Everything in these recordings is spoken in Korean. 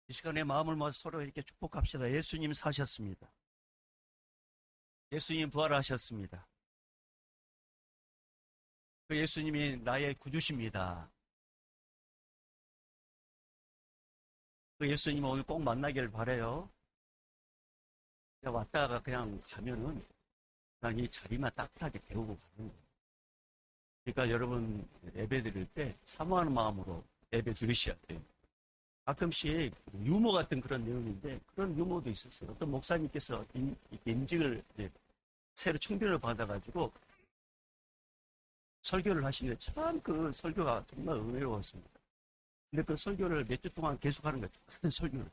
이 시간에 마음을 모아서 서로 이렇게 축복합시다. 예수님 사셨습니다. 예수님 부활하셨습니다. 그 예수님이 나의 구주십니다. 그 예수님 오늘 꼭 만나길 바라요. 그냥 왔다가 그냥 가면은 그냥 이 자리만 따뜻하게 데우고 가는 거예요. 그러니까 여러분 예배 드릴 때 사모하는 마음으로 예배 드리셔야 돼요. 가끔씩 유머 같은 그런 내용인데 그런 유머도 있었어요. 어떤 목사님께서 임직을 새로 청빙을 받아가지고 설교를 하시는데 참 그 설교가 정말 은혜로웠습니다. 근데 그 설교를 몇 주 동안 계속하는 거예요. 똑같은 설교를.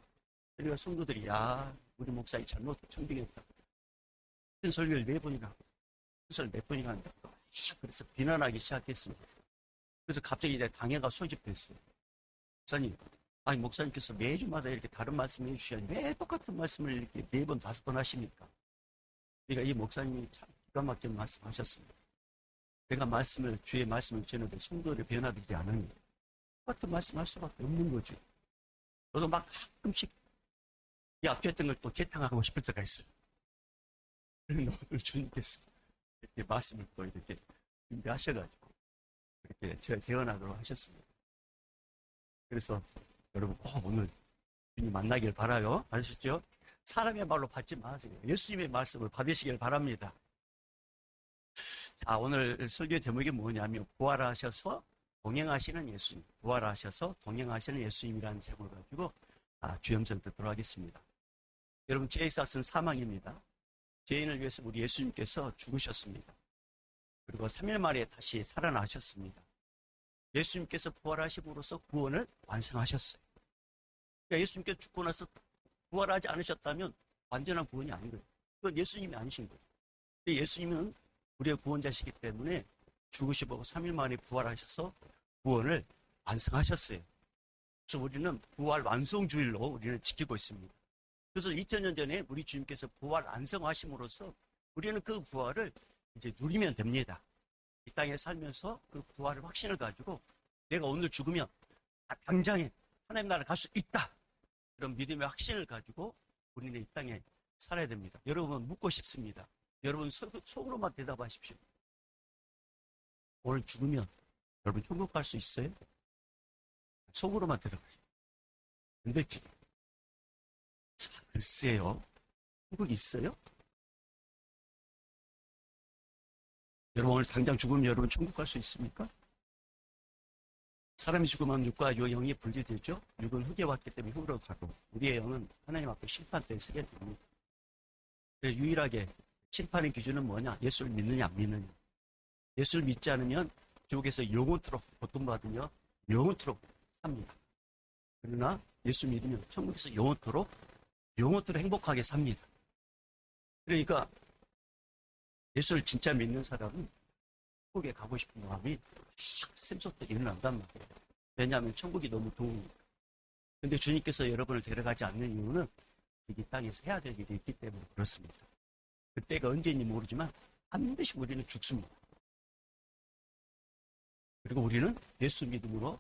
그러니까 성도들이 야 우리 목사님 잘못 청빙했다. 같은 설교를 4번이나 하고 수설 몇 번이나 한다. 그래서 비난하기 시작했습니다. 그래서 갑자기 이제 당회가 소집됐어요. 목사님, 아니 목사님께서 매주마다 이렇게 다른 말씀을 해주셔야 왜 똑같은 말씀을 이렇게 4번, 5번 하십니까? 그러니까 이 목사님이 참 기가 막힌 말씀하셨습니다. 내가 주의 말씀을 전해도 성도들이 변화되지 않으니 똑같은 말씀할 수밖에 없는 거죠. 저도 막 가끔씩 이 앞에 했던 걸 또 개탕하고 싶을 때가 있어요. 그런데 오늘 주님께서 이렇게 말씀을 또 이렇게 준비하셔가지고 이렇게 제가 대언하도록 하셨습니다. 그래서 여러분 꼭 오늘 주님 만나길 바라요. 아셨죠? 사람의 말로 받지 마세요. 예수님의 말씀을 받으시길 바랍니다. 자, 오늘 설교 제목이 뭐냐면 부활하셔서 동행하시는 예수님, 부활하셔서 동행하시는 예수님이라는 제목을 가지고 주영전 듣도록 하겠습니다. 여러분 죄의 삭은 사망입니다. 죄인을 위해서 우리 예수님께서 죽으셨습니다. 그리고 3일 만에 다시 살아나셨습니다. 예수님께서 부활하심으로써 구원을 완성하셨어요. 그러니까 예수님께서 죽고 나서 부활하지 않으셨다면 완전한 구원이 아닌 거예요. 그건 예수님이 아니신 거예요. 근데 예수님은 우리의 구원자시기 때문에 죽으시고 3일 만에 부활하셔서 구원을 완성하셨어요. 그래서 우리는 부활 완성주일로 우리는 지키고 있습니다. 그래서 2000년 전에 우리 주님께서 부활 완성하심으로써 우리는 그 부활을 이제 누리면 됩니다. 이 땅에 살면서 그 부활의 확신을 가지고 내가 오늘 죽으면 당장에 하나님 나라를 갈 수 있다. 그런 믿음의 확신을 가지고 우리는 이 땅에 살아야 됩니다. 여러분 묻고 싶습니다. 여러분 속으로만 대답하십시오. 오늘 죽으면 여러분 천국 갈 수 있어요? 속으로만 대답하십시오. 근데 글쎄요. 천국이 있어요? 여러분 오늘 당장 죽으면 여러분 천국 갈 수 있습니까? 사람이 죽으면 육과 영이 분리되죠. 육은 흙에 왔기 때문에 흙으로 가고 우리의 영은 하나님 앞에 심판대에 서게 됩니다. 유일하게 심판의 기준은 뭐냐? 예수를 믿느냐 안 믿느냐. 예수를 믿지 않으면 지옥에서 영원토록 고통받으며 영원토록 삽니다. 그러나 예수 믿으면 천국에서 영원토록 행복하게 삽니다. 그러니까 예수를 진짜 믿는 사람은 천국에 가고 싶은 마음이 샘솟듯 일어난단 말이에요. 왜냐하면 천국이 너무 좋으니까. 근데 주님께서 여러분을 데려가지 않는 이유는 이 땅에서 해야 될 일이 있기 때문에 그렇습니다. 그때가 언제인지 모르지만 반드시 우리는 죽습니다. 그리고 우리는 예수 믿음으로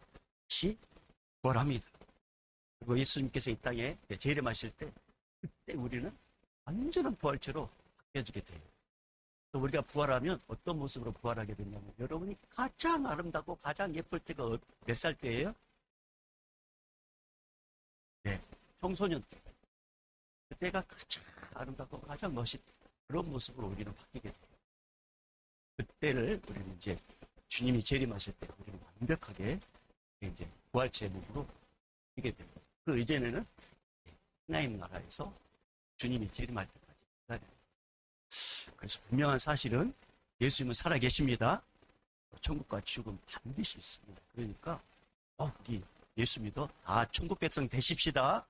다시 부활합니다. 그리고 예수님께서 이 땅에 재림하실 때 그때 우리는 완전한 부활체로 바뀌어지게 돼요. 우리가 부활하면 어떤 모습으로 부활하게 되냐면 여러분이 가장 아름답고 가장 예쁠 때가 몇 살 때예요? 네, 청소년 때. 그때가 가장 아름답고 가장 멋있다. 그런 모습으로 우리는 바뀌게 돼요. 그때를 우리는 이제 주님이 재림하실 때 우리는 완벽하게 이제 부활체의 몸으로 바뀌게 됩니다. 그 이전에는 하나님 나라에서 주님이 재림할 때까지 기다려요. 그래서 분명한 사실은 예수님은 살아계십니다. 천국과 지옥은 반드시 있습니다. 그러니까 우리 예수 믿어 다 천국 백성 되십시다.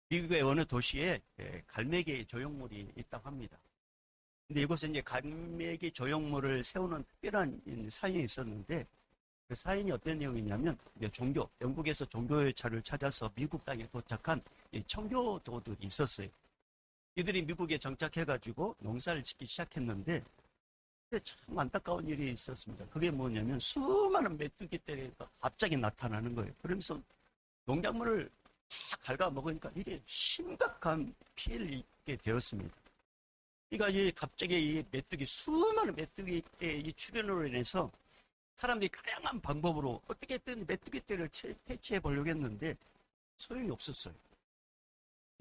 미국의 어느 도시에 갈매기 조형물이 있다고 합니다. 근데 이곳에 이제 갈매기 조형물을 세우는 특별한 사연이 있었는데 그 사연이 어떤 내용이냐면 영국에서 종교차를 찾아서 미국 땅에 도착한 청교도들이 있었어요. 이들이 미국에 정착해가지고 농사를 짓기 시작했는데 참 안타까운 일이 있었습니다. 그게 뭐냐면 수많은 메뚜기 떼가 갑자기 나타나는 거예요. 그러면서 농작물을 다 갉아먹으니까 이게 심각한 피해를 입게 되었습니다. 그러니까 갑자기 이 메뚜기, 수많은 메뚜기의 이 출현으로 인해서 사람들이 다양한 방법으로 어떻게든 메뚜기 떼를 퇴치해 보려고 했는데 소용이 없었어요.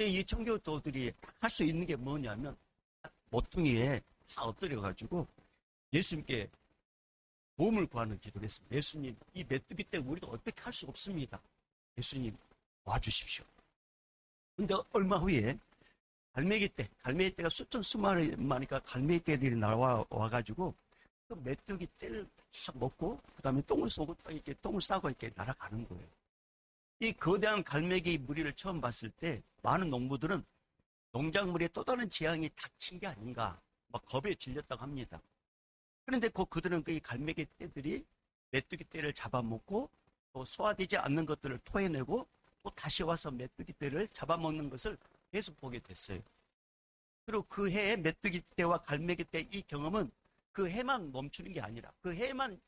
이 청교도들이 할 수 있는 게 뭐냐면 모퉁이에 다 엎드려가지고 예수님께 도움을 구하는 기도를 했습니다. 예수님, 이 메뚜기 떼를 우리도 어떻게 할 수 없습니다. 예수님 와주십시오. 근데 얼마 후에 갈매기떼가 수천 수마리니까 갈매기떼들이 나와가지고 그 메뚜기 떼를 다 먹고 그 다음에 똥을 쏘고 이렇게 똥을 싸고 이렇게 날아가는 거예요. 이 거대한 갈매기 무리를 처음 봤을 때 많은 농부들은 농작물에 또 다른 재앙이 닥친 게 아닌가 막 겁에 질렸다고 합니다. 그런데 그들은 이 갈매기 떼들이 메뚜기 떼를 잡아먹고 또 소화되지 않는 것들을 토해내고 또 다시 와서 메뚜기 떼를 잡아먹는 것을 계속 보게 됐어요. 그리고 그 해에 메뚜기 떼와 갈매기 떼 이 경험은 그 해만 멈추는 게 아니라 그 해만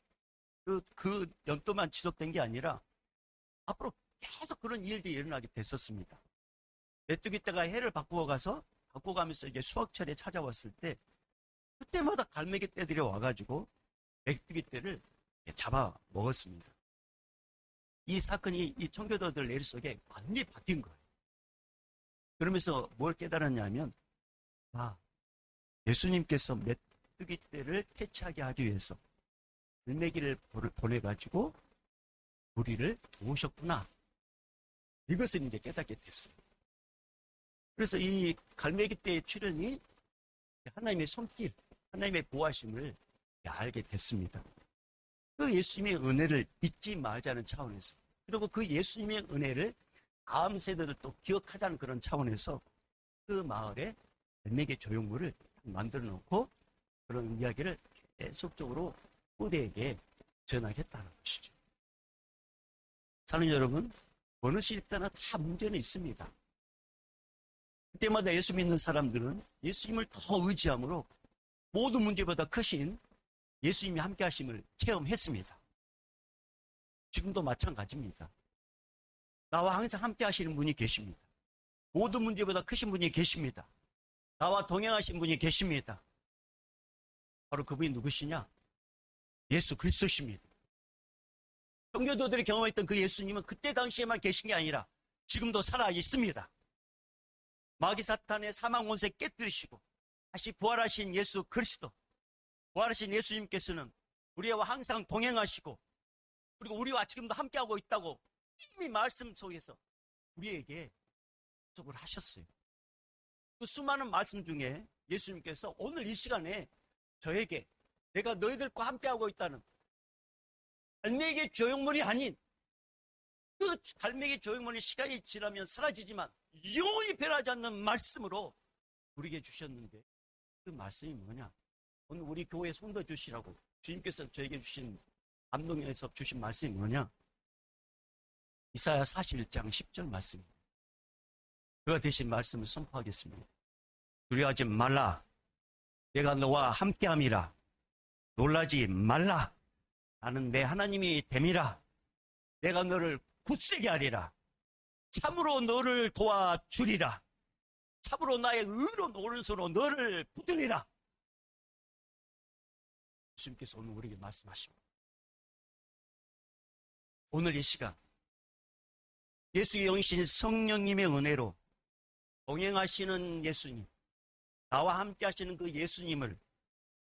그 연도만 지속된 게 아니라 앞으로 계속 그런 일들이 일어나게 됐었습니다. 메뚜기 떼가 해를 바꾸어가면서 이제 수확철에 찾아왔을 때 그때마다 갈매기 떼들이 와가지고 메뚜기 떼를 잡아 먹었습니다. 이 사건이 이 청교도들 내리 속에 완전히 바뀐 거예요. 그러면서 뭘 깨달았냐면, 예수님께서 메뚜기 떼를 퇴치하게 하기 위해서 갈매기를 보내가지고 우리를 도우셨구나. 이것을 이제 깨닫게 됐어요. 그래서 이 갈매기 떼의 출현이 하나님의 손길, 하나님의 보호하심을 알게 됐습니다. 그 예수님의 은혜를 잊지 말자는 차원에서, 그리고 그 예수님의 은혜를 다음 세대를 또 기억하자는 그런 차원에서 그 마을에 갈매기 조형물을 만들어 놓고 그런 이야기를 계속적으로 후대에게 전하겠다는 것이죠. 사는 여러분, 어느 시대 때나 다 문제는 있습니다. 그때마다 예수 믿는 사람들은 예수님을 더 의지함으로 모든 문제보다 크신 예수님이 함께 하심을 체험했습니다. 지금도 마찬가지입니다. 나와 항상 함께 하시는 분이 계십니다. 모든 문제보다 크신 분이 계십니다. 나와 동행하신 분이 계십니다. 바로 그분이 누구시냐? 예수 그리스도십니다. 청교도들이 경험했던 그 예수님은 그때 당시에만 계신 게 아니라 지금도 살아 있습니다. 마귀 사탄의 사망 원세 깨뜨리시고 다시 부활하신 예수 그리스도, 부활하신 예수님께서는 우리와 항상 동행하시고 그리고 우리와 지금도 함께하고 있다고 이미 말씀 속에서 우리에게 약속을 하셨어요. 그 수많은 말씀 중에 예수님께서 오늘 이 시간에 저에게 내가 너희들과 함께하고 있다는 갈매기 조형물이 아닌 그 갈매기 조형물이 시간이 지나면 사라지지만 영원히 변하지 않는 말씀으로 우리에게 주셨는데 그 말씀이 뭐냐? 오늘 우리 교회 손도 주시라고 주님께서 저에게 주신 감동에서 주신 말씀이 뭐냐? 이사야 41장 10절 말씀입니다. 그가 대신 말씀을 선포하겠습니다. 두려워하지 말라. 내가 너와 함께함이라. 놀라지 말라. 나는 내 하나님이 됨이라. 내가 너를 굳세게 하리라. 참으로 너를 도와주리라. 참으로 나의 의로운 오른손으로 너를 붙들리라. 예수님께서 오늘 우리에게 말씀하십니다. 오늘 이 시간 예수의 영이신 성령님의 은혜로 동행하시는 예수님, 나와 함께 하시는 그 예수님을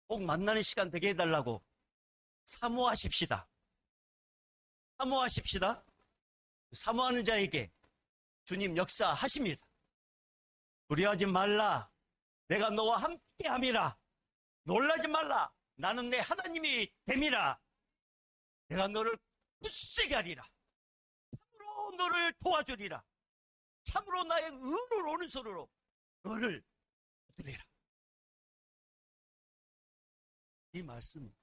꼭 만나는 시간 되게 해달라고 사모하십시다. 사모하십시다. 사모하는 자에게 주님 역사하십니다. 두려워하지 말라. 내가 너와 함께 함이라. 놀라지 말라. 나는 내 하나님이 됨이라. 내가 너를 굳세게 하리라. 참으로 너를 도와주리라. 참으로 나의 의로운 오른손으로 너를 붙들리라. 이 말씀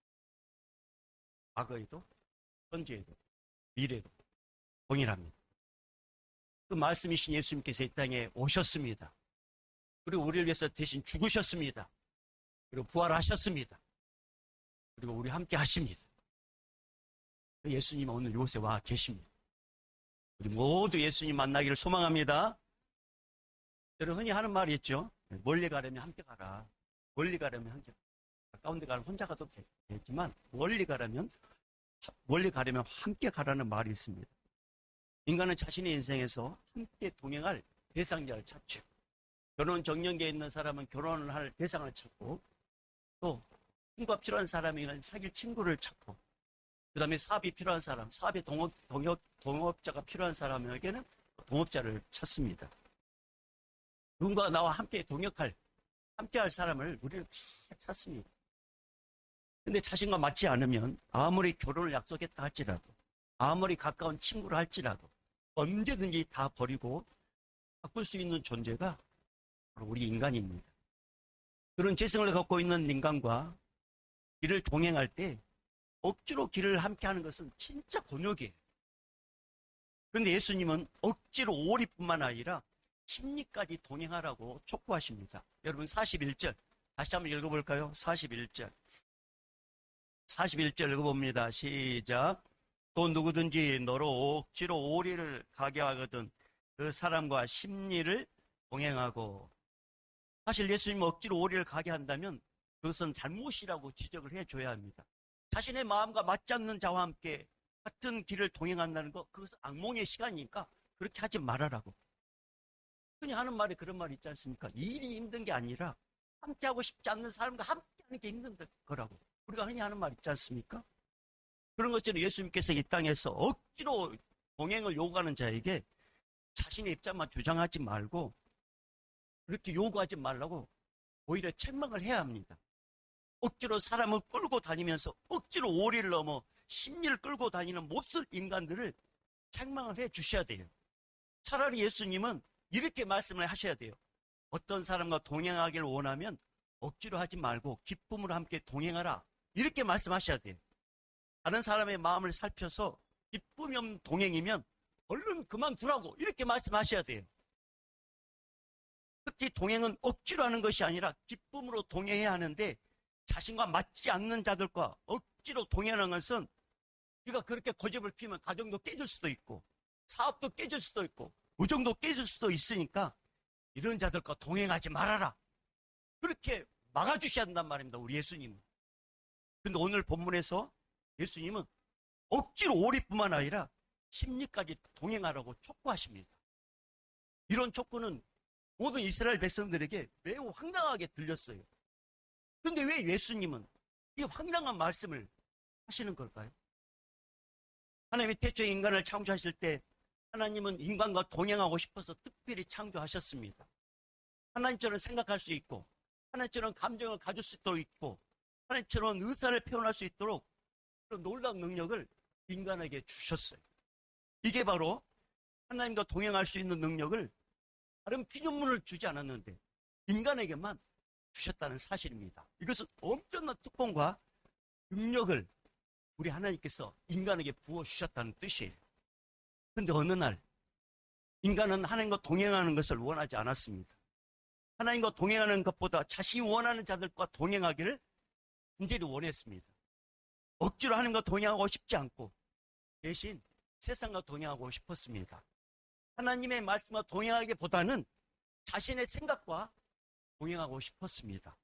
과거에도 현재에도 미래에도 동일합니다. 그 말씀이신 예수님께서 이 땅에 오셨습니다. 그리고 우리를 위해서 대신 죽으셨습니다. 그리고 부활하셨습니다. 그리고 우리 함께 하십니다. 예수님은 오늘 이곳에 와 계십니다. 우리 모두 예수님 만나기를 소망합니다. 여러분 흔히 하는 말이 있죠. 멀리 가려면 함께 가라. 멀리 가려면 함께 가라. 가까운 데 가면 혼자 가도 되지만 멀리 가려면 함께 가라는 말이 있습니다. 인간은 자신의 인생에서 함께 동행할 대상자를 찾죠. 결혼 정년기에 있는 사람은 결혼을 할 대상을 찾고, 또 친구가 필요한 사람이면 사귈 친구를 찾고, 그 다음에 사업이 필요한 사람, 사업의 동업자가 필요한 사람에게는 동업자를 찾습니다. 누군가 나와 함께 함께할 사람을 우리는 다 찾습니다. 근데 자신과 맞지 않으면 아무리 결혼을 약속했다 할지라도, 아무리 가까운 친구를 할지라도 언제든지 다 버리고 바꿀 수 있는 존재가 바로 우리 인간입니다. 그런 재성을 갖고 있는 인간과 길을 동행할 때 억지로 길을 함께하는 것은 진짜 곤욕이에요. 그런데 예수님은 억지로 오리뿐만 아니라 심리까지 동행하라고 촉구하십니다. 여러분 41절 다시 한번 읽어볼까요? 41절 읽어봅니다. 시작. 또 누구든지 너로 억지로 오리를 가게 하거든 그 사람과 심리를 동행하고. 사실 예수님 억지로 오리를 가게 한다면 그것은 잘못이라고 지적을 해줘야 합니다. 자신의 마음과 맞지 않는 자와 함께 같은 길을 동행한다는 거, 그것은 악몽의 시간이니까 그렇게 하지 말아라고. 흔히 하는 말이 그런 말이 있지 않습니까? 일이 힘든 게 아니라 함께하고 싶지 않는 사람과 함께하는 게 힘든 거라고. 우리가 흔히 하는 말 있지 않습니까? 그런 것처럼 예수님께서 이 땅에서 억지로 동행을 요구하는 자에게 자신의 입장만 주장하지 말고 그렇게 요구하지 말라고 오히려 책망을 해야 합니다. 억지로 사람을 끌고 다니면서 억지로 오리를 넘어 심리를 끌고 다니는 몹쓸 인간들을 책망을 해 주셔야 돼요. 차라리 예수님은 이렇게 말씀을 하셔야 돼요. 어떤 사람과 동행하기를 원하면 억지로 하지 말고 기쁨으로 함께 동행하라. 이렇게 말씀하셔야 돼요. 다른 사람의 마음을 살펴서 기쁨이 없는 동행이면 얼른 그만두라고 이렇게 말씀하셔야 돼요. 특히 동행은 억지로 하는 것이 아니라 기쁨으로 동행해야 하는데 자신과 맞지 않는 자들과 억지로 동행하는 것은 네가 그렇게 고집을 피우면 가정도 깨질 수도 있고 사업도 깨질 수도 있고 우정도 깨질 수도 있으니까 이런 자들과 동행하지 말아라. 그렇게 막아주셔야 한단 말입니다. 우리 예수님은. 근데 오늘 본문에서 예수님은 억지로 오리뿐만 아니라 심리까지 동행하라고 촉구하십니다. 이런 촉구는 모든 이스라엘 백성들에게 매우 황당하게 들렸어요. 그런데 왜 예수님은 이 황당한 말씀을 하시는 걸까요? 하나님이 태초에 인간을 창조하실 때 하나님은 인간과 동행하고 싶어서 특별히 창조하셨습니다. 하나님처럼 생각할 수 있고 하나님처럼 감정을 가질 수 있고 하나님처럼 의사를 표현할 수 있도록 그런 놀라운 능력을 인간에게 주셨어요. 이게 바로 하나님과 동행할 수 있는 능력을 다른 피조물을 주지 않았는데 인간에게만 주셨다는 사실입니다. 이것은 엄청난 특권과 능력을 우리 하나님께서 인간에게 부어주셨다는 뜻이에요. 그런데 어느 날 인간은 하나님과 동행하는 것을 원하지 않았습니다. 하나님과 동행하는 것보다 자신이 원하는 자들과 동행하기를 간절히 원했습니다. 억지로 하나님과 동행하고 싶지 않고 대신 세상과 동행하고 싶었습니다. 하나님의 말씀과 동행하기보다는 자신의 생각과 동행하고 싶었습니다.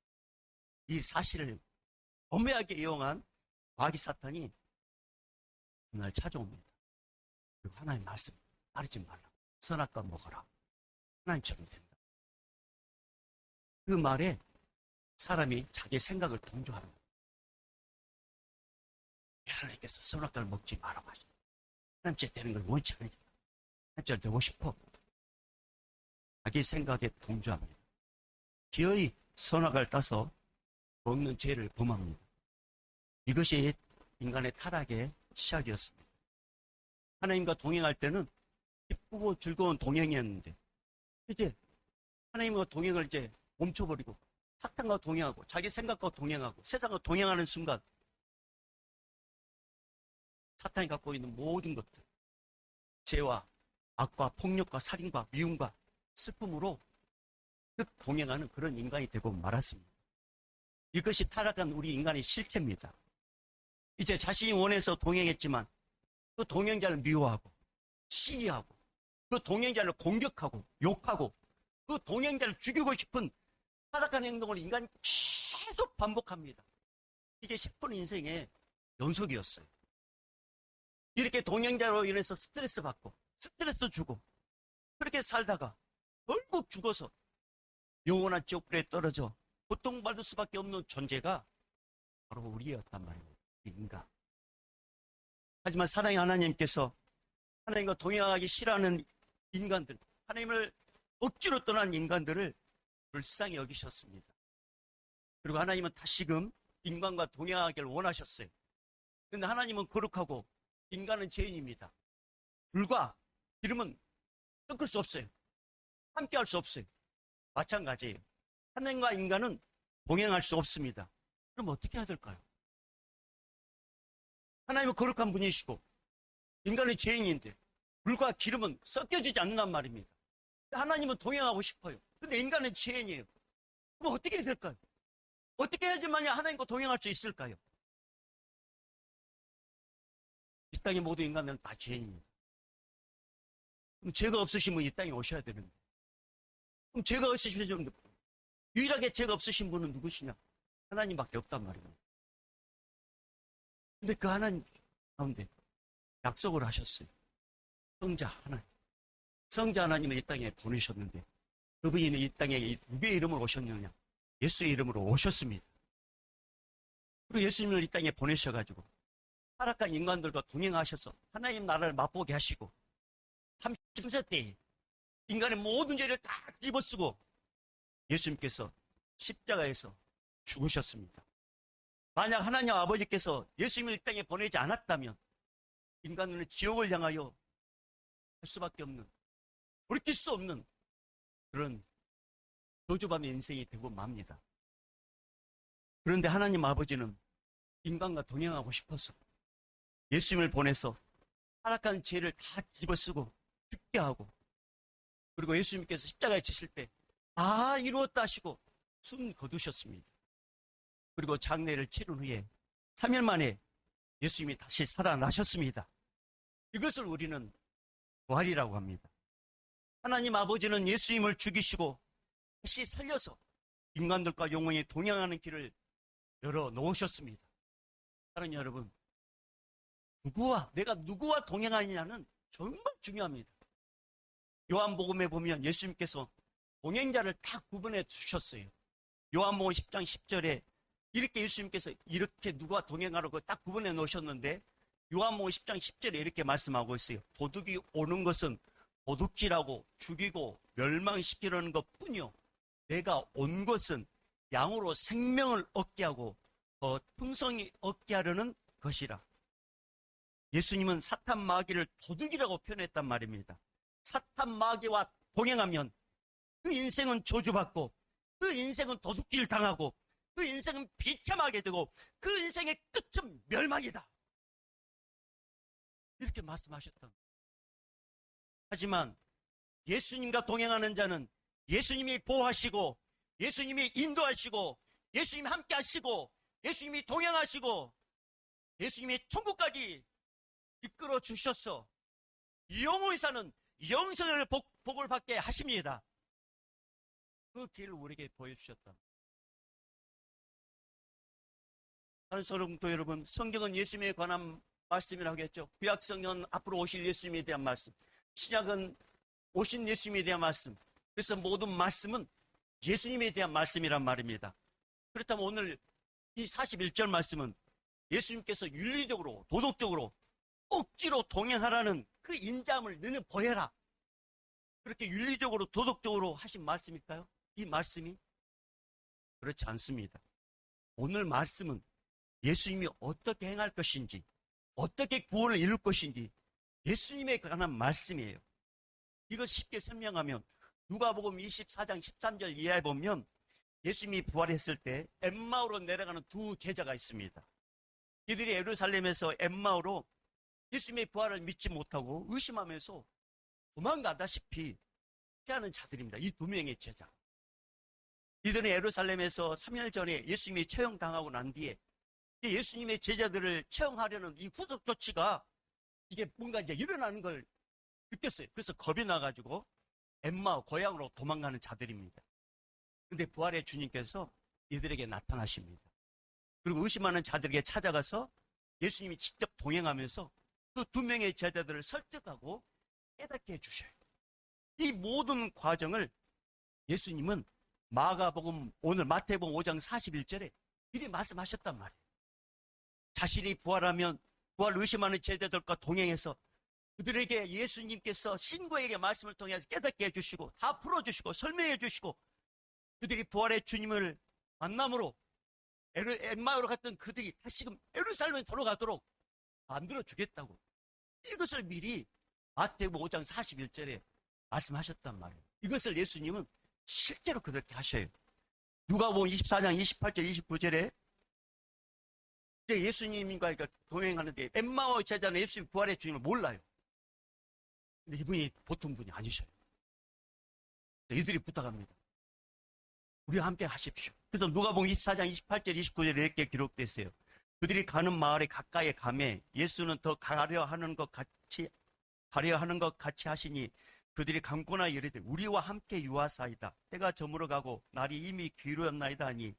이 사실을 엄밀하게 이용한 마귀 사탄이 그날 찾아옵니다. 그리고 하나님 말씀 따르지 말라. 선악과 먹어라. 하나님처럼 된다. 그 말에 사람이 자기 생각을 동조합니다. 하나님께서 선악과를 먹지 말라고 하시죠. 하나님처럼 되는 걸 원치 않으니까. 하나님처럼 되고 싶어. 자기 생각에 동조합니다. 기어이 선악을 따서 먹는 죄를 범합니다. 이것이 인간의 타락의 시작이었습니다. 하나님과 동행할 때는 기쁘고 즐거운 동행이었는데 이제 하나님과 동행을 이제 멈춰버리고 사탄과 동행하고 자기 생각과 동행하고 세상과 동행하는 순간 사탄이 갖고 있는 모든 것들, 죄와 악과 폭력과 살인과 미움과 슬픔으로 그 동행하는 그런 인간이 되고 말았습니다. 이것이 타락한 우리 인간의 실태입니다. 이제 자신이 원해서 동행했지만 그 동행자를 미워하고 시기하고 그 동행자를 공격하고 욕하고 그 동행자를 죽이고 싶은 타락한 행동을 인간이 계속 반복합니다. 이게 10분 인생의 연속이었어요. 이렇게 동행자로 인해서 스트레스 받고 스트레스 주고 그렇게 살다가 결국 죽어서 영원한 지옥불에 떨어져 고통받을 수밖에 없는 존재가 바로 우리였단 말입니다. 인간. 하지만 사랑의 하나님께서 하나님과 동행하기 싫어하는 인간들, 하나님을 억지로 떠난 인간들을 불쌍히 여기셨습니다. 그리고 하나님은 다시금 인간과 동행하기를 원하셨어요. 그런데 하나님은 거룩하고 인간은 죄인입니다. 불과 기름은 섞을 수 없어요. 함께 할 수 없어요. 마찬가지예요. 하나님과 인간은 동행할 수 없습니다. 그럼 어떻게 해야 될까요? 하나님은 거룩한 분이시고 인간은 죄인인데 불과 기름은 섞여지지 않는단 말입니다. 하나님은 동행하고 싶어요. 근데 인간은 죄인이에요. 그럼 어떻게 해야 될까요? 어떻게 해야지만 하나님과 동행할 수 있을까요? 이 땅의 모든 인간들은 다 죄인입니다. 그럼 죄가 없으신 분이 이 땅에 오셔야 되는데 그럼 죄가 없으신 분, 유일하게 죄가 없으신 분은 누구시냐? 하나님밖에 없단 말입니다. 근데 그 하나님 가운데 약속을 하셨어요. 성자 하나님. 성자 하나님을 이 땅에 보내셨는데 그분이 이 땅에 누구의 이름으로 오셨느냐? 예수의 이름으로 오셨습니다. 그리고 예수님을 이 땅에 보내셔가지고 타락한 인간들과 동행하셔서 하나님 나라를 맛보게 하시고 30세 때 인간의 모든 죄를 다 집어쓰고 예수님께서 십자가에서 죽으셨습니다. 만약 하나님 아버지께서 예수님을 이 땅에 보내지 않았다면 인간은 지옥을 향하여 할 수밖에 없는, 돌이킬 수 없는 그런 저주받는 인생이 되고 맙니다. 그런데 하나님 아버지는 인간과 동행하고 싶어서 예수님을 보내서 타락한 죄를 다 집어쓰고 죽게 하고 그리고 예수님께서 십자가에 지실 때 이루었다 하시고 숨 거두셨습니다. 그리고 장례를 치른 후에 3일 만에 예수님이 다시 살아나셨습니다. 이것을 우리는 부활이라고 합니다. 하나님 아버지는 예수님을 죽이시고 다시 살려서 인간들과 영원히 동행하는 길을 열어놓으셨습니다. 사랑하는 여러분, 내가 누구와 동행하느냐는 정말 중요합니다. 요한복음에 보면 예수님께서 동행자를 다 구분해 주셨어요. 요한복음 10장 10절에 이렇게 예수님께서 이렇게 누가 동행하라고 딱 구분해 놓으셨는데 요한복음 10장 10절에 이렇게 말씀하고 있어요. 도둑이 오는 것은 도둑질하고 죽이고 멸망시키려는 것뿐이요 내가 온 것은 양으로 생명을 얻게 하고 더 풍성히 얻게 하려는 것이라. 예수님은 사탄 마귀를 도둑이라고 표현했단 말입니다. 사탄 마귀와 동행하면 그 인생은 저주받고 그 인생은 도둑질 당하고 그 인생은 비참하게 되고 그 인생의 끝은 멸망이다. 이렇게 말씀하셨던. 하지만 예수님과 동행하는 자는 예수님이 보호하시고 예수님이 인도하시고 예수님이 함께 하시고 예수님이 동행하시고 예수님이 천국까지 이끌어 주셔서 영원히 사는 영생을 복을 받게 하십니다. 그 길을 우리에게 보여주셨다. 다른 성도 여러분, 성경은 예수님에 관한 말씀이라고 했죠. 구약 성경은 앞으로 오실 예수님에 대한 말씀, 신약은 오신 예수님에 대한 말씀. 그래서 모든 말씀은 예수님에 대한 말씀이란 말입니다. 그렇다면 오늘 이 41절 말씀은 예수님께서 윤리적으로 도덕적으로 억지로 동행하라는 그 인자함을 너는 보여라. 그렇게 윤리적으로 도덕적으로 하신 말씀일까요? 이 말씀이? 그렇지 않습니다. 오늘 말씀은 예수님이 어떻게 행할 것인지 어떻게 구원을 이룰 것인지 예수님에 관한 말씀이에요. 이걸 쉽게 설명하면 누가복음 24장 13절 이하에 보면 예수님이 부활했을 때 엠마오로 내려가는 두 제자가 있습니다. 이들이 예루살렘에서 엠마오로 예수님의 부활을 믿지 못하고 의심하면서 도망가다시피 피하는 자들입니다. 이 두 명의 제자. 이들은 예루살렘에서 3일 전에 예수님이 처형당하고 난 뒤에 예수님의 제자들을 처형하려는 이 후속 조치가 이게 뭔가 이제 일어나는 걸 느꼈어요. 그래서 겁이 나가지고 엠마오 고향으로 도망가는 자들입니다. 그런데 부활의 주님께서 이들에게 나타나십니다. 그리고 의심하는 자들에게 찾아가서 예수님이 직접 동행하면서 그 두 명의 제자들을 설득하고 깨닫게 해주셔요. 이 모든 과정을 예수님은 마가복음, 오늘 마태복음 5장 41절에 미리 말씀하셨단 말이에요. 자신이 부활하면 부활을 의심하는 제자들과 동행해서 그들에게 예수님께서 신부에게 말씀을 통해서 깨닫게 해주시고 다 풀어주시고 설명해 주시고 그들이 부활의 주님을 만남으로 엠마오로 갔던 그들이 다시금 예루살렘에 돌아가도록 만들어 주겠다고 이것을 미리 마태복음 5장 41절에 말씀하셨단 말이에요. 이것을 예수님은 실제로 그렇게 하셔요. 누가복음 24장 28절 29절에 예수님과 동행하는데 엠마오 제자는 예수님 부활의 주님을 몰라요. 근데 이분이 보통 분이 아니셔요. 이들이 부탁합니다. 우리와 함께 하십시오. 그래서 누가복음 24장 28절 29절에 이렇게 기록됐어요. 그들이 가는 마을에 가까이에 가매 예수는 더 가려 하는 것 같이 하시니 그들이 감고나 이르되 우리와 함께 유하사이다. 때가 저물어 가고 날이 이미 기울었나이다 하니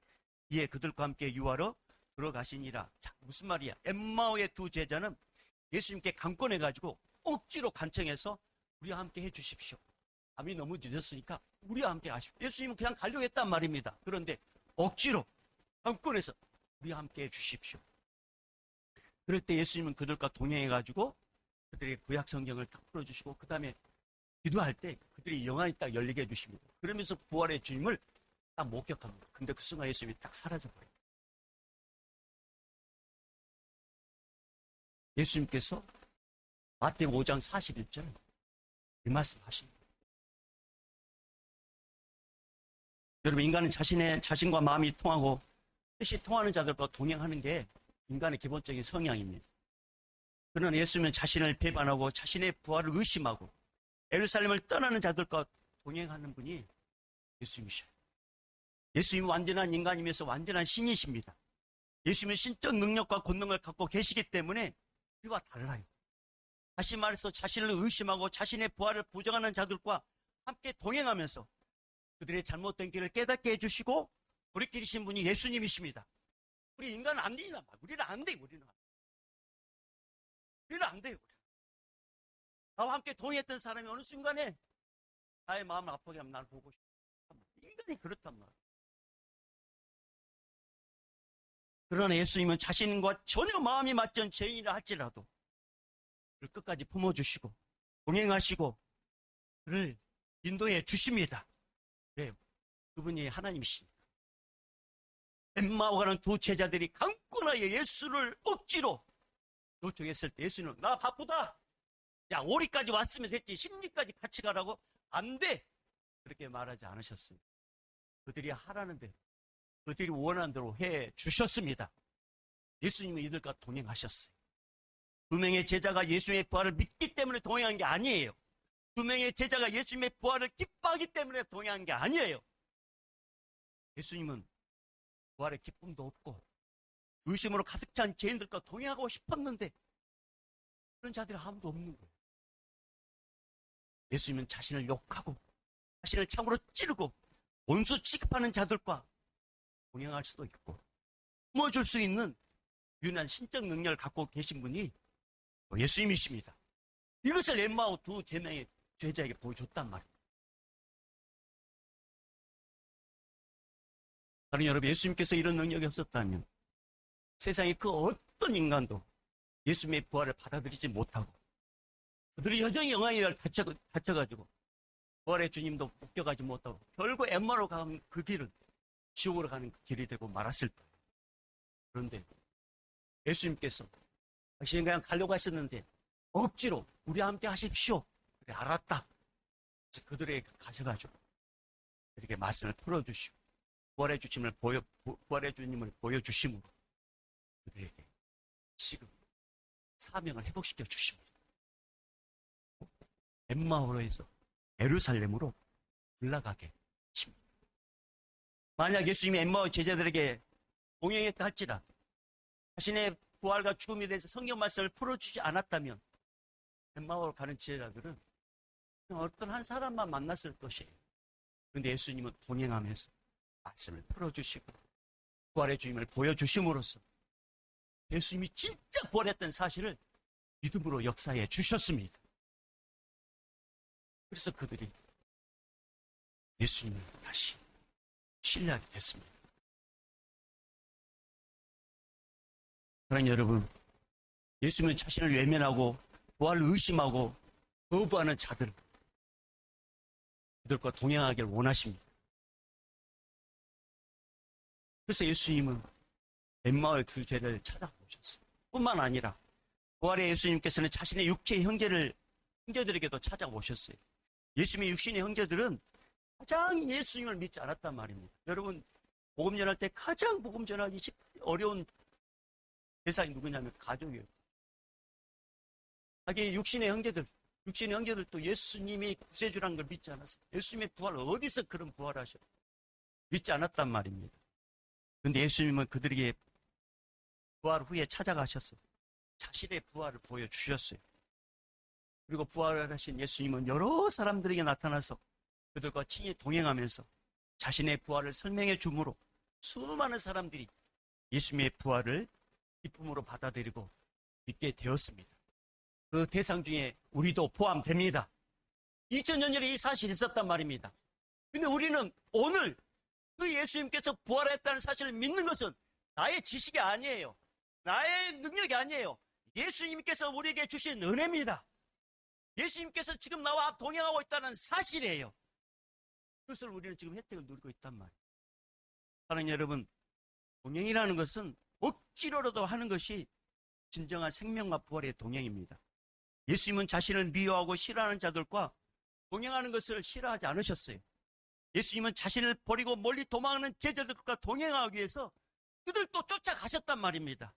이에 그들과 함께 유하러 들어가시니라. 자, 무슨 말이야? 엠마오의 두 제자는 예수님께 강권해가지고 억지로 간청해서 우리와 함께 해주십시오. 밤이 너무 늦었으니까 우리와 함께 하십시오. 예수님은 그냥 가려고 했단 말입니다. 그런데 억지로 강권해서 우리와 함께 해주십시오. 그럴 때 예수님은 그들과 동행해가지고 그들의 구약 성경을 딱 풀어주시고 그 다음에 기도할 때 그들이 영안이 딱 열리게 해주십니다. 그러면서 부활의 주님을 딱 목격합니다. 근데 그 순간 예수님이 딱 사라져버려요. 예수님께서 마태복음 5장 41절 이 말씀 하십니다. 여러분, 인간은 자신과 마음이 통하고 뜻이 통하는 자들과 동행하는 게 인간의 기본적인 성향입니다. 그러나 예수님은 자신을 배반하고 자신의 부활을 의심하고 예루살렘을 떠나는 자들과 동행하는 분이 예수님이셔요. 예수님은 완전한 인간이면서 완전한 신이십니다. 예수님은 신적 능력과 권능을 갖고 계시기 때문에 그와 달라요. 다시 말해서 자신을 의심하고 자신의 부활을 부정하는 자들과 함께 동행하면서 그들의 잘못된 길을 깨닫게 해주시고 돌이키신 분이 예수님이십니다. 우리 인간은 안 되나 봐. 우리는 안 돼. 우리는 안 돼요. 나와 함께 동행했던 사람이 어느 순간에 나의 마음을 아프게 하면 날 보고 싶어. 인간이 그렇단 말이에요. 그러나 예수님은 자신과 전혀 마음이 맞지 않은 죄인이라 할지라도 그를 끝까지 품어주시고 동행하시고 그를 인도해 주십니다. 네, 그분이 하나님이십니다. 엠마오 가는 두 제자들이 강권하여 예수를 억지로 요청했을 때 예수님은 나 바쁘다. 야, 오리까지 왔으면 됐지. 십리까지 같이 가라고? 안 돼. 그렇게 말하지 않으셨습니다. 그들이 하라는 대로 그들이 원하는 대로 해 주셨습니다. 예수님은 이들과 동행하셨어요. 두 명의 제자가 예수님의 부활을 믿기 때문에 동행한 게 아니에요. 두 명의 제자가 예수님의 부활을 기뻐하기 때문에 동행한 게 아니에요. 예수님은 부활의 기쁨도 없고 의심으로 가득 찬 죄인들과 동행하고 싶었는데 그런 자들이 아무도 없는 거예요. 예수님은 자신을 욕하고 자신을 참으로 찌르고 원수 취급하는 자들과 동행할 수도 있고 품어줄 수 있는 유난 신적 능력을 갖고 계신 분이 예수님이십니다. 이것을 엠마오 두 제명의 제자에게 보여줬단 말입니다. 다른 여러분, 예수님께서 이런 능력이 없었다면 세상의 그 어떤 인간도 예수님의 부활을 받아들이지 못하고 그들이 여전히 영광의 다쳐가지고 부활의 주님도 목격하지 못하고 결국 엠마오로 가는 그 길은 지옥으로 가는 그 길이 되고 말았을 거예요. 그런데 예수님께서 당신이 그냥 가려고 하셨는데 억지로 우리와 함께 하십시오. 그래, 알았다. 그들에게 가셔가지고 이렇게 말씀을 풀어주시고 부활의 주님을 보여주심으로 그들에게 지금 사명을 회복시켜 주십니다. 엠마오로 해서 예루살렘으로 올라가게 하십니다. 만약 예수님이 엠마오 제자들에게 동행했다 할지라도 자신의 부활과 죽음에 대해서 성경 말씀을 풀어주지 않았다면 엠마오로 가는 제자들은 그냥 어떤 한 사람만 만났을 것이에요. 그런데 예수님은 동행하면서 말씀을 풀어주시고 부활의 주님을 보여주심으로써 예수님이 진짜 부활했던 사실을 믿음으로 역사해 주셨습니다. 그래서 그들이 예수님을 다시 신뢰하게 됐습니다. 사랑하는 여러분, 예수님은 자신을 외면하고 부활을 의심하고 거부하는 자들, 그들과 동행하기를 원하십니다. 그래서 예수님은 엠마오의 두 죄를 찾아보셨어요. 뿐만 아니라 부활의 예수님께서는 자신의 육체의 형제들에게도 찾아오셨어요. 예수님의 육신의 형제들은 가장 예수님을 믿지 않았단 말입니다. 여러분, 복음 전할 때 가장 복음 전하기 어려운 대상이 누구냐면 가족이에요. 자기 육신의 형제들도 예수님이 구세주라는 걸 믿지 않았어요. 예수님의 부활을 어디서 그런 부활하셔? 믿지 않았단 말입니다. 그런데 예수님은 그들에게 부활 후에 찾아가셔서 자신의 부활을 보여주셨어요. 그리고 부활하신 예수님은 여러 사람들에게 나타나서 그들과 친히 동행하면서 자신의 부활을 설명해 주므로 수많은 사람들이 예수님의 부활을 기쁨으로 받아들이고 믿게 되었습니다. 그 대상 중에 우리도 포함됩니다. 2000년 전에 이 사실이 있었단 말입니다. 근데 우리는 오늘 그 예수님께서 부활했다는 사실을 믿는 것은 나의 지식이 아니에요. 나의 능력이 아니에요. 예수님께서 우리에게 주신 은혜입니다. 예수님께서 지금 나와 동행하고 있다는 사실이에요. 그것을 우리는 지금 혜택을 누리고 있단 말이에요. 사랑하는 여러분, 동행이라는 것은 억지로라도 하는 것이 진정한 생명과 부활의 동행입니다. 예수님은 자신을 미워하고 싫어하는 자들과 동행하는 것을 싫어하지 않으셨어요. 예수님은 자신을 버리고 멀리 도망하는 제자들과 동행하기 위해서 그들도 쫓아가셨단 말입니다.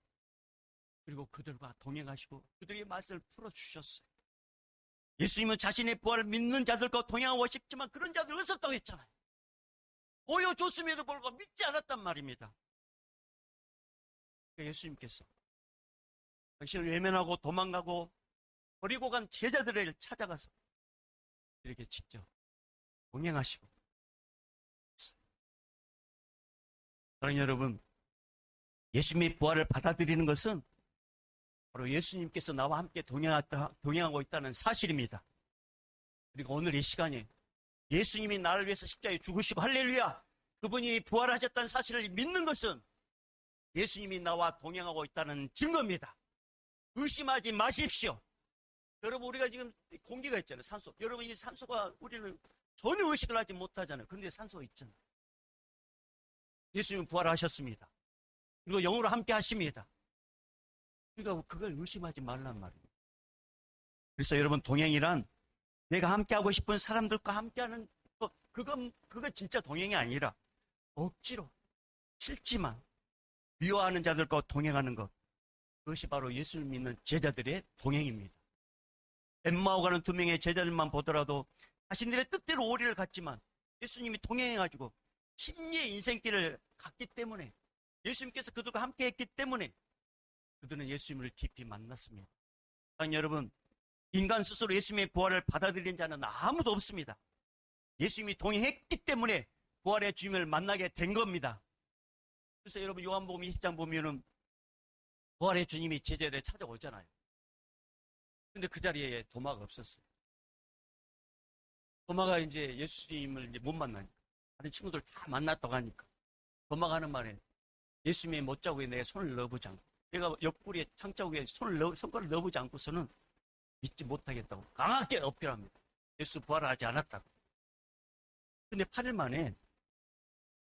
그리고 그들과 동행하시고 그들의 말씀을 풀어주셨어요. 예수님은 자신의 부활을 믿는 자들과 동행하고 싶지만 그런 자들 없었다고 했잖아요. 보여줬음에도 불구하고 믿지 않았단 말입니다. 그러니까 예수님께서 당신을 외면하고 도망가고 버리고 간 제자들을 찾아가서 이렇게 직접 동행하시고, 사랑하는 여러분, 예수님의 부활을 받아들이는 것은 바로 예수님께서 나와 함께 동행하고 있다는 사실입니다. 그리고 오늘 이 시간에 예수님이 나를 위해서 십자가에 죽으시고 할렐루야, 그분이 부활하셨다는 사실을 믿는 것은 예수님이 나와 동행하고 있다는 증거입니다. 의심하지 마십시오. 여러분, 우리가 지금 공기가 있잖아요. 산소. 여러분, 이 산소가 우리는 전혀 의식을 하지 못하잖아요. 그런데 산소가 있잖아요. 예수님은 부활하셨습니다. 그리고 영으로 함께 하십니다. 그러니까 그걸 의심하지 말란 말이에요. 그래서 여러분, 동행이란 내가 함께하고 싶은 사람들과 함께하는 것, 그거 진짜 동행이 아니라 억지로 싫지만 미워하는 자들과 동행하는 것, 그것이 바로 예수를 믿는 제자들의 동행입니다. 엠마오 가는 두 명의 제자들만 보더라도 자신들의 뜻대로 오리를 갔지만 예수님이 동행해가지고 심리의 인생길을 갔기 때문에, 예수님께서 그들과 함께 했기 때문에 그들은 예수님을 깊이 만났습니다. 여러분, 인간 스스로 예수님의 부활을 받아들인 자는 아무도 없습니다. 예수님이 동행했기 때문에 부활의 주님을 만나게 된 겁니다. 그래서 여러분, 요한복음 20장 보면은 부활의 주님이 제자들에 찾아오잖아요. 근데 그 자리에 도마가 없었어요. 도마가 이제 예수님을 이제 못 만나니까, 다른 친구들 다 만났다고 하니까 도마가 하는 말에 예수님의 못자국에 내 손을 넣어보지 않고, 내가 옆구리에 창자국에 손가락을 넣어보지 않고서는 믿지 못하겠다고 강하게 어필합니다. 예수 부활하지 않았다고. 근데 8일 만에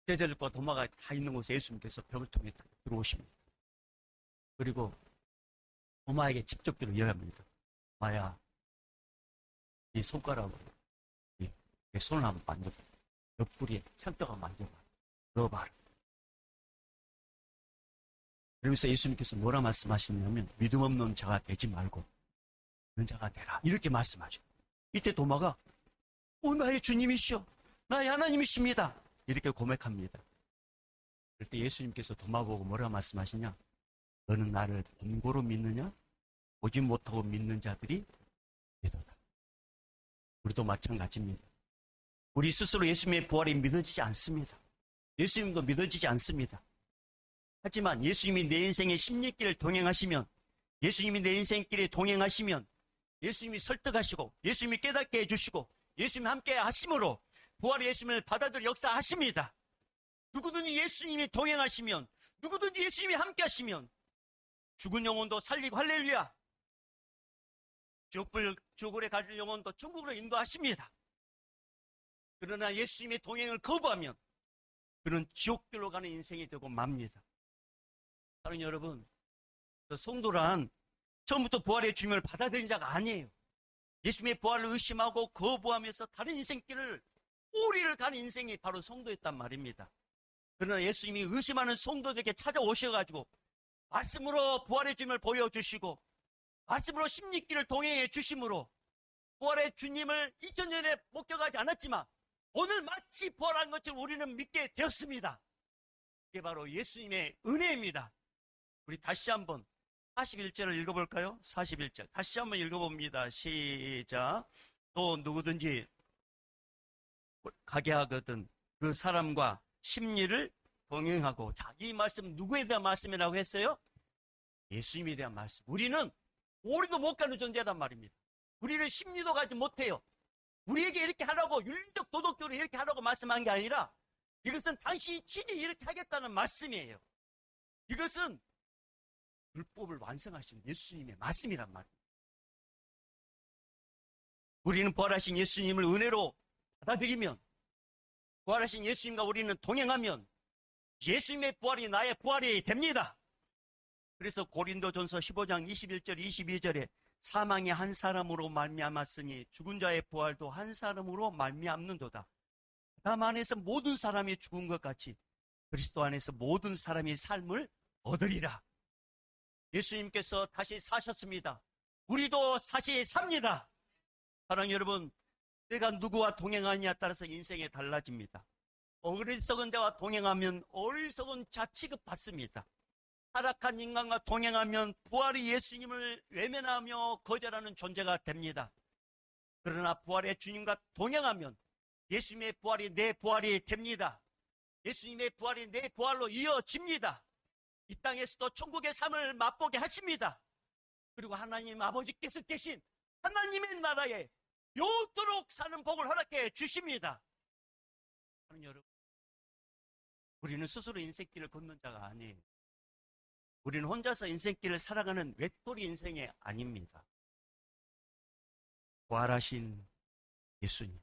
제자들과 도마가 다 있는 곳에 예수님께서 벽을 통해 들어오십니다. 그리고 도마에게 직접적으로 이야기합니다. 도마야, 이 손가락으로 내 손을 한번 만져봐. 옆구리에 창자가 만져봐. 넣어봐라. 그러면서 예수님께서 뭐라 말씀하시냐면, 믿음 없는 자가 되지 말고 있는 자가 되라, 이렇게 말씀하죠. 이때 도마가 나의 주님이시여, 나의 하나님이십니다, 이렇게 고백합니다. 그럴 때 예수님께서 도마 보고 뭐라 말씀하시냐, 너는 나를 본고로 믿느냐? 보지 못하고 믿는 자들이 되도다. 우리도 마찬가지입니다. 우리 스스로 예수님의 부활이 믿어지지 않습니다. 예수님도 믿어지지 않습니다. 하지만 예수님이 내 인생의 십리길을 동행하시면, 예수님이 내 인생길에 동행하시면, 예수님이 설득하시고, 예수님이 깨닫게 해주시고, 예수님이 함께 하심으로 부활의 예수님을 받아들여 역사하십니다. 누구든지 예수님이 동행하시면, 누구든지 예수님이 함께 하시면 죽은 영혼도 살리고, 할렐루야, 지옥불에 갈 영혼도 천국으로 인도하십니다. 그러나 예수님의 동행을 거부하면 그는 지옥길로 가는 인생이 되고 맙니다. 사랑하는 여러분, 성도란 처음부터 부활의 주님을 받아들인 자가 아니에요. 예수님의 부활을 의심하고 거부하면서 다른 인생길을, 오리를 가는 인생이 바로 성도였단 말입니다. 그러나 예수님이 의심하는 성도들에게 찾아오셔가지고 말씀으로 부활의 주님을 보여주시고, 말씀으로 십리길을 동행해 주심으로 부활의 주님을 2000년에 목격하지 않았지만 오늘 마치 부활한 것처럼 우리는 믿게 되었습니다. 이게 바로 예수님의 은혜입니다. 우리 다시 한번 41절을 읽어볼까요? 41절 다시 한번 읽어봅니다. 시작. 또 누구든지 가게 하거든 그 사람과 십리를 동행하고. 자, 이 말씀 누구에 대한 말씀이라고 했어요? 예수님에 대한 말씀. 우리는 오리도 못 가는 존재란 말입니다. 우리는 십리도 가지 못해요. 우리에게 이렇게 하라고, 윤리적 도덕적으로 이렇게 하라고 말씀한 게 아니라 이것은 당신이 친히 이렇게 하겠다는 말씀이에요. 이것은 율법을 완성하신 예수님의 말씀이란 말입니다. 우리는 부활하신 예수님을 은혜로 받아들이면, 부활하신 예수님과 우리는 동행하면 예수님의 부활이 나의 부활이 됩니다. 그래서 고린도전서 15장 21절 22절에 사망이 한 사람으로 말미암았으니 죽은 자의 부활도 한 사람으로 말미암는도다. 아담 안에서 모든 사람이 죽은 것 같이 그리스도 안에서 모든 사람이 삶을 얻으리라. 예수님께서 다시 사셨습니다. 우리도 다시 삽니다. 사랑하는 여러분, 내가 누구와 동행하느냐에 따라서 인생이 달라집니다. 어리석은 자와 동행하면 어리석은 자 취급받습니다. 타락한 인간과 동행하면 부활의 예수님을 외면하며 거절하는 존재가 됩니다. 그러나 부활의 주님과 동행하면 예수님의 부활이 내 부활이 됩니다. 예수님의 부활이 내 부활로 이어집니다. 이 땅에서도 천국의 삶을 맛보게 하십니다. 그리고 하나님 아버지께서 계신 하나님의 나라에 영원토록 사는 복을 허락해 주십니다. 여러분, 우리는 스스로 인생길을 걷는 자가 아니에요. 우리는 혼자서 인생길을 살아가는 외톨이 인생이 아닙니다. 부활하신 예수님,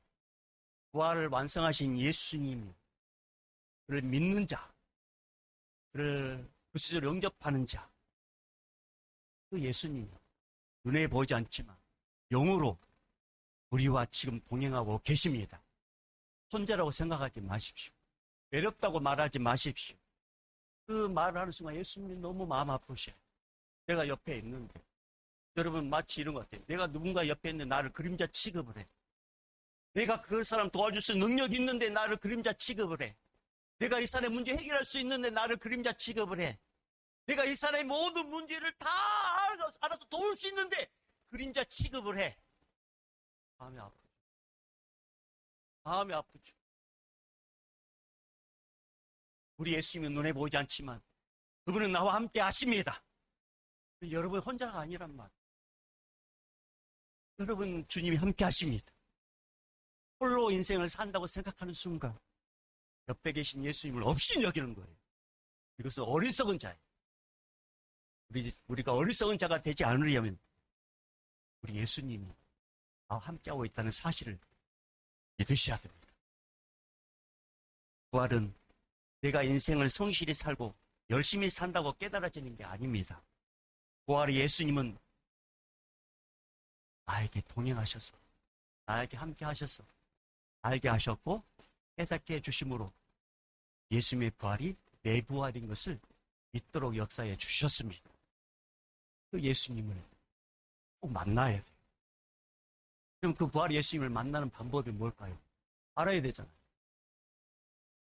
부활을 완성하신 예수님, 그를 믿는 자, 그를 구세주로 영접하는 자, 그 예수님, 눈에 보이지 않지만 영으로 우리와 지금 동행하고 계십니다. 혼자라고 생각하지 마십시오. 외롭다고 말하지 마십시오. 그 말을 하는 순간 예수님이 너무 마음 아프셔요. 내가 옆에 있는데. 여러분, 마치 이런 것 같아요. 내가 누군가 옆에 있는데 나를 그림자 취급을 해. 내가 그 사람 도와줄 수 있는 능력이 있는데 나를 그림자 취급을 해. 내가 이 사람의 문제 해결할 수 있는데 나를 그림자 취급을 해. 내가 이 사람의 모든 문제를 다 알아서 도울 수 있는데 그림자 취급을 해. 마음이 아프죠. 마음이 아프죠. 우리 예수님은 눈에 보이지 않지만 그분은 나와 함께 하십니다. 여러분 혼자가 아니란 말. 여러분 주님이 함께 하십니다. 홀로 인생을 산다고 생각하는 순간 옆에 계신 예수님을 없이 여기는 거예요. 이것은 어리석은 자예요. 우리가 어리석은 자가 되지 않으려면 우리 예수님이 나와 함께하고 있다는 사실을 믿으셔야 됩니다. 부활은 내가 인생을 성실히 살고 열심히 산다고 깨달아지는 게 아닙니다. 부활의 예수님은 나에게 동행하셔서 나에게 함께 하셔서 알게 하셨고 깨닫게 해주심으로 예수님의 부활이 내 부활인 것을 믿도록 역사해 주셨습니다. 그 예수님을 꼭 만나야 돼요. 그럼 그 부활 예수님을 만나는 방법이 뭘까요? 알아야 되잖아요.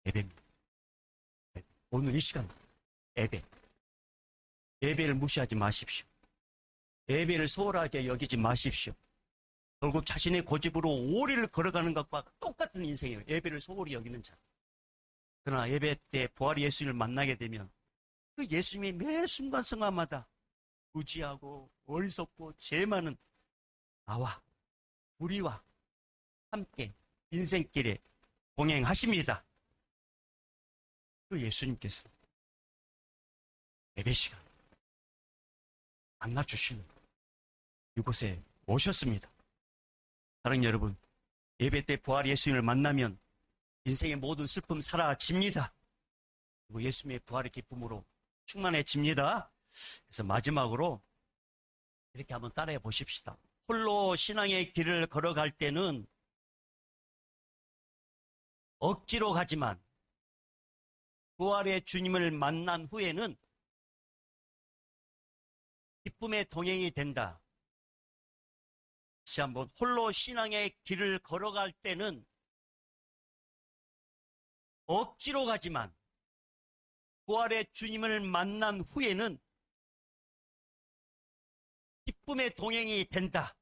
예배입니다. 오늘 이 시간 예배. 예배를 무시하지 마십시오. 예배를 소홀하게 여기지 마십시오. 결국 자신의 고집으로 오리를 걸어가는 것과 똑같은 인생이에요. 예배를 소홀히 여기는 자. 그러나 예배 때 부활의 예수님을 만나게 되면 그 예수님이 매 순간순간마다 무지하고 어리석고 죄 많은 나와 우리와 함께 인생길에 동행하십니다. 그 예수님께서 예배 시간 만나주시는 이곳에 오셨습니다. 사랑하는 여러분, 예배 때 부활 예수님을 만나면 인생의 모든 슬픔 사라집니다. 그리고 예수님의 부활의 기쁨으로 충만해집니다. 그래서 마지막으로 이렇게 한번 따라해 보십시다. 홀로 신앙의 길을 걸어갈 때는 억지로 가지만 부활의 주님을 만난 후에는 기쁨의 동행이 된다. 다시 한번 홀로 신앙의 길을 걸어갈 때는 억지로 가지만 부활의 주님을 만난 후에는 기쁨의 동행이 된다.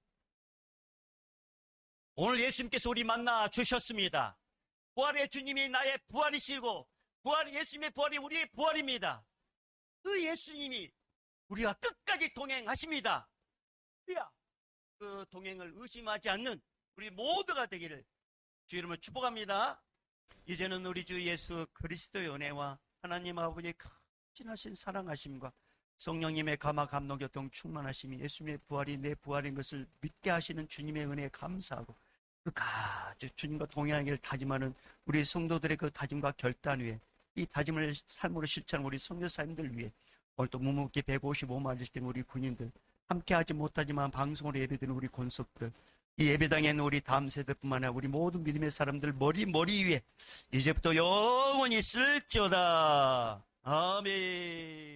오늘 예수님께서 우리 만나 주셨습니다. 부활의 주님이 나의 부활이시고 예수님의 부활이 우리의 부활입니다. 그 예수님이 우리와 끝까지 동행하십니다. 그 동행을 의심하지 않는 우리 모두가 되기를 주 이름으로 축복합니다. 이제는 우리 주 예수 그리스도의 은혜와 하나님 아버지의 크신하신 사랑하심과 성령님의 감화 감동 교통 충만하심이 예수님의 부활이 내 부활인 것을 믿게 하시는 주님의 은혜에 감사하고 끝까지 주님과 동행하기를 다짐하는 우리 성도들의 그 다짐과 결단 위에 이 다짐을 삶으로 실천하는 우리 선교사님들 위해 오늘도 묵묵히 155마리 지키는 우리 군인들, 함께하지 못하지만 방송으로 예배드리는 우리 권속들, 이 예배당에 있는 우리 다음 세대뿐만 아니라 우리 모든 믿음의 사람들 머리 위에 이제부터 영원히 있을지어다. 아멘.